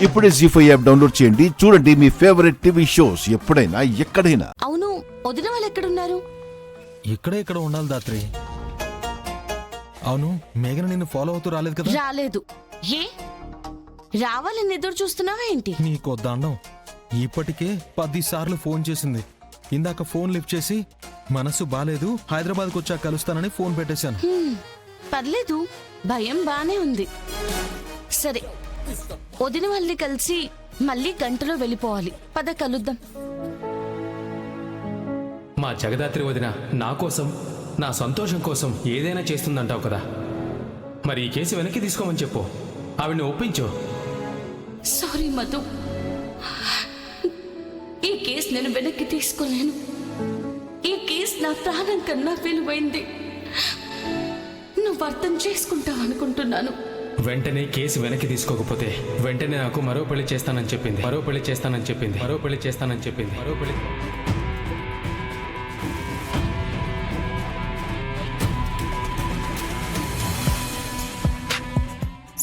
ఇప్పుడే జీ5 app download చేయండి. చూడండి మీ ఫేవరెట్ టీవీ షోస్ ఎప్పుడైనా ఎక్కడైనా. అవును, వదిన వాళ్ళు ఎక్కడున్నారు? ఇక్కడ ఉండాలి దాత్రి. అవును, మేఘన నిన్ను ఫాలో అవుతూ రాలేదు కదా? రాలేదు. ఏ రావాలని ఎదురు చూస్తున్నావా ఏంటి? నీకో దండం. ఇప్పటికే 10 సార్లు ఫోన్ చేసింది. ఇందాక ఫోన్ లిఫ్ట్ చేసి మనసు బాలేదు, హైదరాబాద్కు వచ్చా కలుస్తానని ఫోన్ పెట్టేశాను. పర్లేదు, భయం బానే ఉంది. సరే, వదిన వాళ్ళని కలిసి మళ్ళీ గంటలో వెళ్ళిపోవాలి. పద కలుద్దాం. మా జగదాత్రి వదిన నా కోసం, నా సంతోషం కోసం ఏదైనా చేస్తుందంటావు కదా. మరి ఈ కేసు వెనక్కి తీసుకోమని చెప్పు, ఆవిడ్ని ఒప్పించు. సారీ మధు, ఈ కేసు నేను వెనక్కి తీసుకోలేను. ఈ కేసు నా ప్రాణం కన్నా విలువైంది. నువ్వు అర్థం చేసుకుంటావు అనుకుంటున్నాను. వెంటనే కేసు వెనక్కి తీసుకోకపోతే వెంటనే నాకు మరో పెళ్లి చేస్తానని చెప్పింది.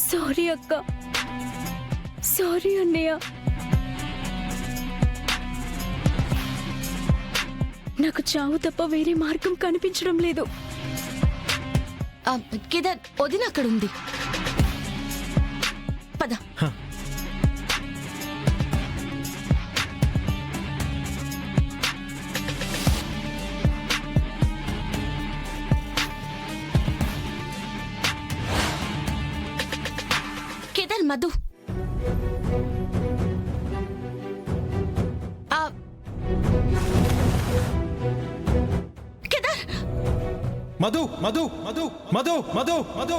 సారీ అక్క, సారీ అన్నయ్య. నాకు చావు తప్ప వేరే మార్గం కనిపించడం లేదు. కేదార్, వదిన అక్కడ ఉంది. పద. కేదార్, మధు. కేదార్, మధు మధు మధు మధు మధు మధు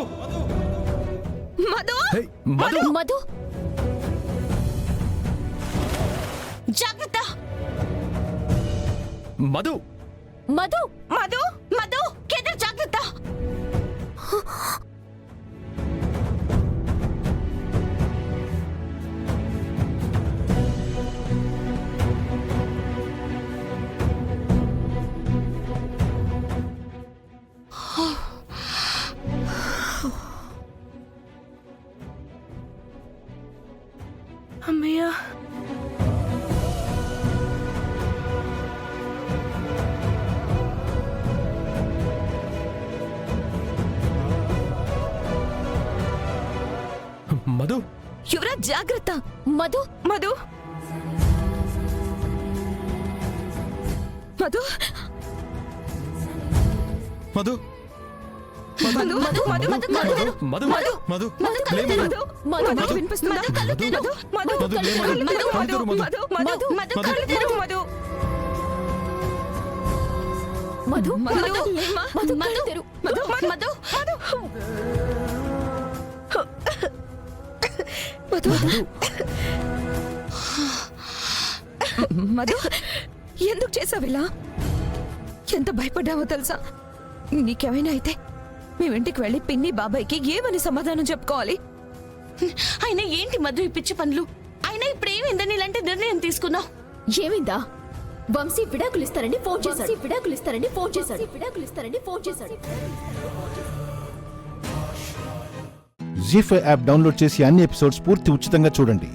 మధు, మధు మధు, జాగ్రత్త. మధు మధు, మధు, మధు, కేదార్ జాగ్రత్త. అమ్మయ్య. మధు, యువరాజ్ జాగ్రత్త. మధు, మధు, మధు, మధు మధు, మధు, మధు, మధు, మధు మధు, మధు మధు, మధు, వినిపిస్తుందా? మధు, మధు, మధు, లే మధు. మధు, మధు, మధు. మధు, మధు, మధు, కళ్ళు తెరువు, మధు. మధు, మధు, మధు, కళ్ళు తెరువు. మధు, మధు, మధు, మధు, ఎందుకు చేసావిలా? ఎంత భయపడ్డావో తెలుసా? నీకేమైనా అయితే మేమింటికి వెళ్ళి పిన్ని బాబాయ్కి ఏమని సమాధానం చెప్పుకోవాలి? అయినా ఏంటి మధు ఈ పిచ్చి పనులు? అయినా ఇప్పుడు ఏమైందని ఇలాంటి నిర్ణయం తీసుకున్నావు? ఏమైందా? వంశీ విడాకులు ఇస్తారని ఫోన్ చేశాడు. జీ5 యాప్ డౌన్లోడ్ చేసి అన్ని ఎపిసోడ్స్ పూర్తి ఉచితంగా చూడండి.